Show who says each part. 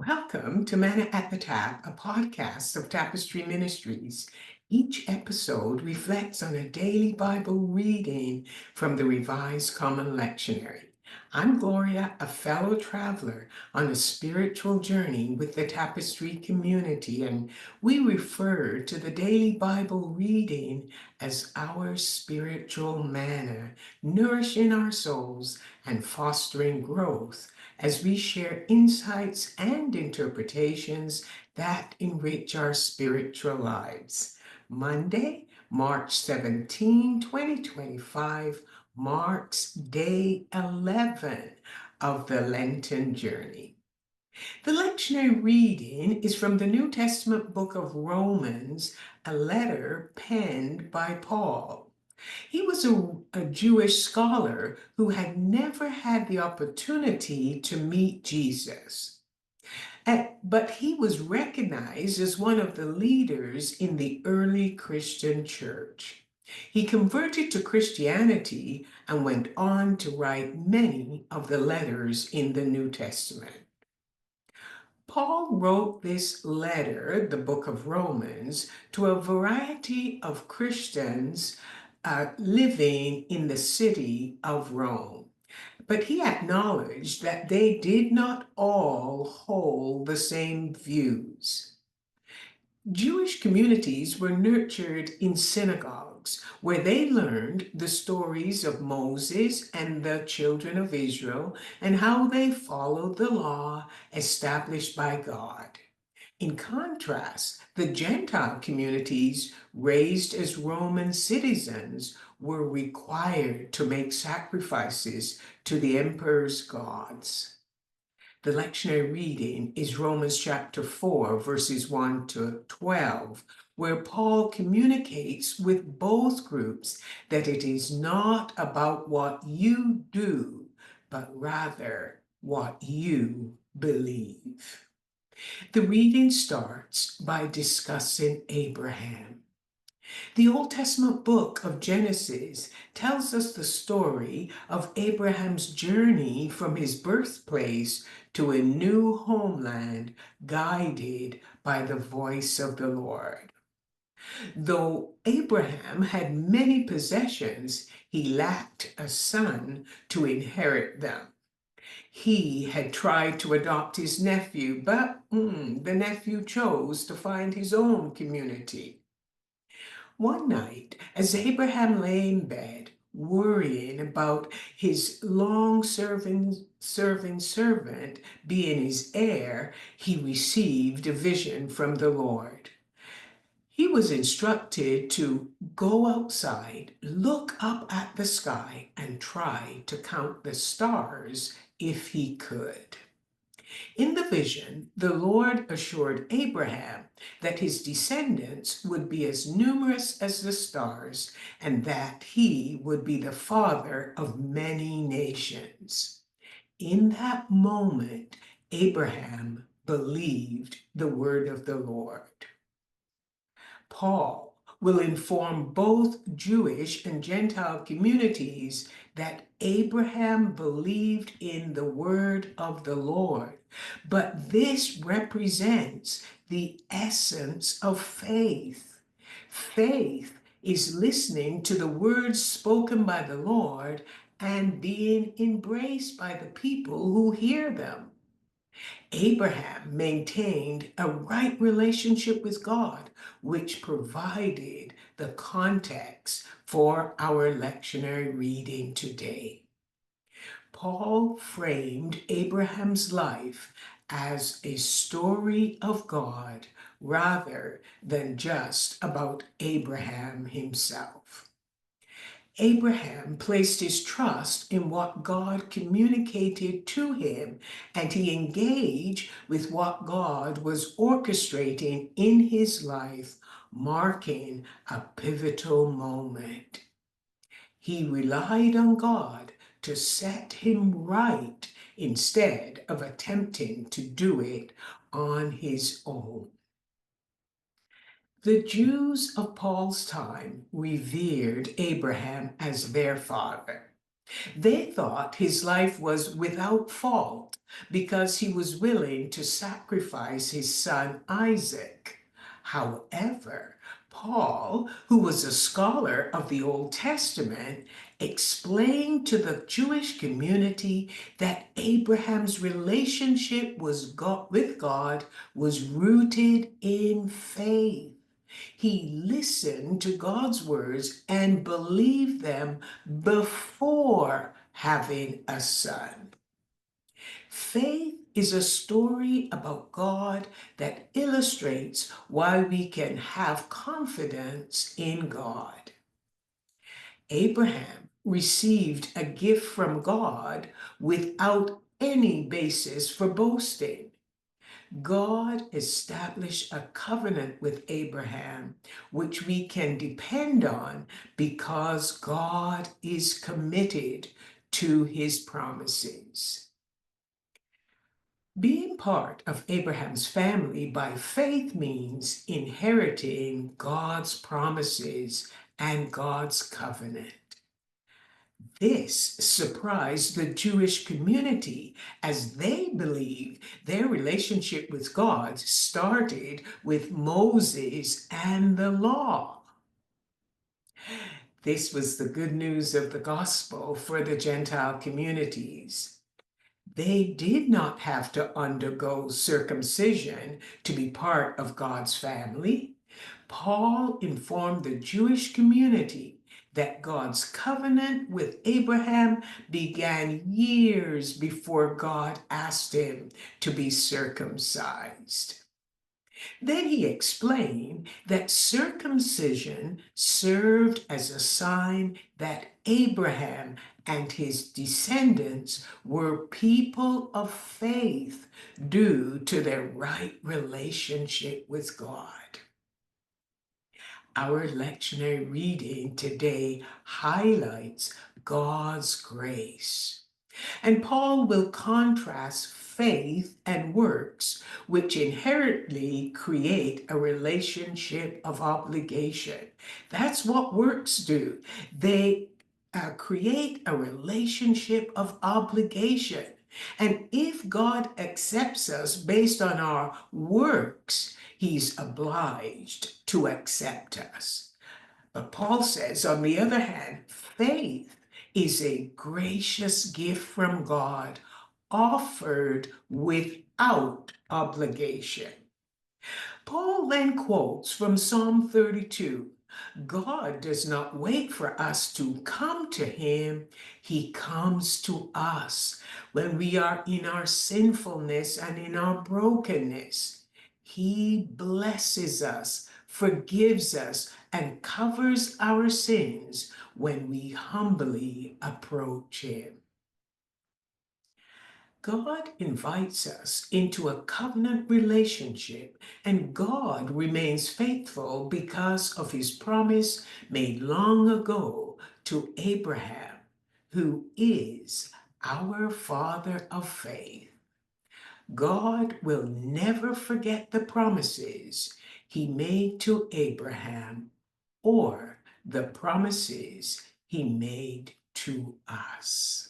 Speaker 1: Welcome to Manna at the Tap, a podcast of Tapestry Ministries. Each episode reflects on a daily Bible reading from the Revised Common Lectionary. I'm Gloria, a fellow traveler on a spiritual journey with the Tapestry community, and we refer to the daily Bible reading as our spiritual manna, nourishing our souls and fostering growth as we share insights and interpretations that enrich our spiritual lives. Monday, March 17, 2025, marks day 11 of the Lenten journey. The lectionary reading is from the New Testament book of Romans, a letter penned by Paul. He was a Jewish scholar who had never had the opportunity to meet Jesus. But he was recognized as one of the leaders in the early Christian church. He converted to Christianity and went on to write many of the letters in the New Testament. Paul wrote this letter, the book of Romans, to a variety of Christians living in the city of Rome. But he acknowledged that they did not all hold the same views. Jewish communities were nurtured in synagogues where they learned the stories of Moses and the children of Israel and how they followed the law established by God. In contrast, the Gentile communities raised as Roman citizens were required to make sacrifices to the emperor's gods. The lectionary reading is Romans chapter 4, verses 1 to 12, where Paul communicates with both groups that it is not about what you do, but rather what you believe. The reading starts by discussing Abraham. The Old Testament book of Genesis tells us the story of Abraham's journey from his birthplace to a new homeland, guided by the voice of the Lord. Though Abraham had many possessions, he lacked a son to inherit them. He had tried to adopt his nephew, but the nephew chose to find his own community. One night, as Abraham lay in bed, worrying about his long-serving servant being his heir, he received a vision from the Lord. He was instructed to go outside, look up at the sky, and try to count the stars if he could. In the vision, the Lord assured Abraham that his descendants would be as numerous as the stars and that he would be the father of many nations. In that moment, Abraham believed the word of the Lord. Paul will inform both Jewish and Gentile communities that Abraham believed in the word of the Lord, but this represents the essence of faith. Faith is listening to the words spoken by the Lord and being embraced by the people who hear them. Abraham maintained a right relationship with God, which provided the context for our lectionary reading today. Paul framed Abraham's life as a story of God rather than just about Abraham himself. Abraham placed his trust in what God communicated to him, and he engaged with what God was orchestrating in his life, marking a pivotal moment. He relied on God to set him right instead of attempting to do it on his own. The Jews of Paul's time revered Abraham as their father. They thought his life was without fault because he was willing to sacrifice his son Isaac. However, Paul, who was a scholar of the Old Testament, explained to the Jewish community that Abraham's relationship with God was rooted in faith. He listened to God's words and believed them before having a son. Faith is a story about God that illustrates why we can have confidence in God. Abraham received a gift from God without any basis for boasting. God established a covenant with Abraham, which we can depend on because God is committed to his promises. Being part of Abraham's family by faith means inheriting God's promises and God's covenant. This surprised the Jewish community as they believed their relationship with God started with Moses and the law. This was the good news of the gospel for the Gentile communities. They did not have to undergo circumcision to be part of God's family. Paul informed the Jewish community that God's covenant with Abraham began years before God asked him to be circumcised. Then he explained that circumcision served as a sign that Abraham and his descendants were people of faith due to their right relationship with God. Our lectionary reading today highlights God's grace. And Paul will contrast faith and works, which inherently create a relationship of obligation. That's what works do. They create a relationship of obligation. And if God accepts us based on our works, he's obliged to accept us. But Paul says, on the other hand, faith is a gracious gift from God offered without obligation. Paul then quotes from Psalm 32. God does not wait for us to come to him. He comes to us when we are in our sinfulness and in our brokenness. He blesses us, forgives us, and covers our sins when we humbly approach him. God invites us into a covenant relationship, and God remains faithful because of his promise made long ago to Abraham, who is our father of faith. God will never forget the promises he made to Abraham or the promises he made to us.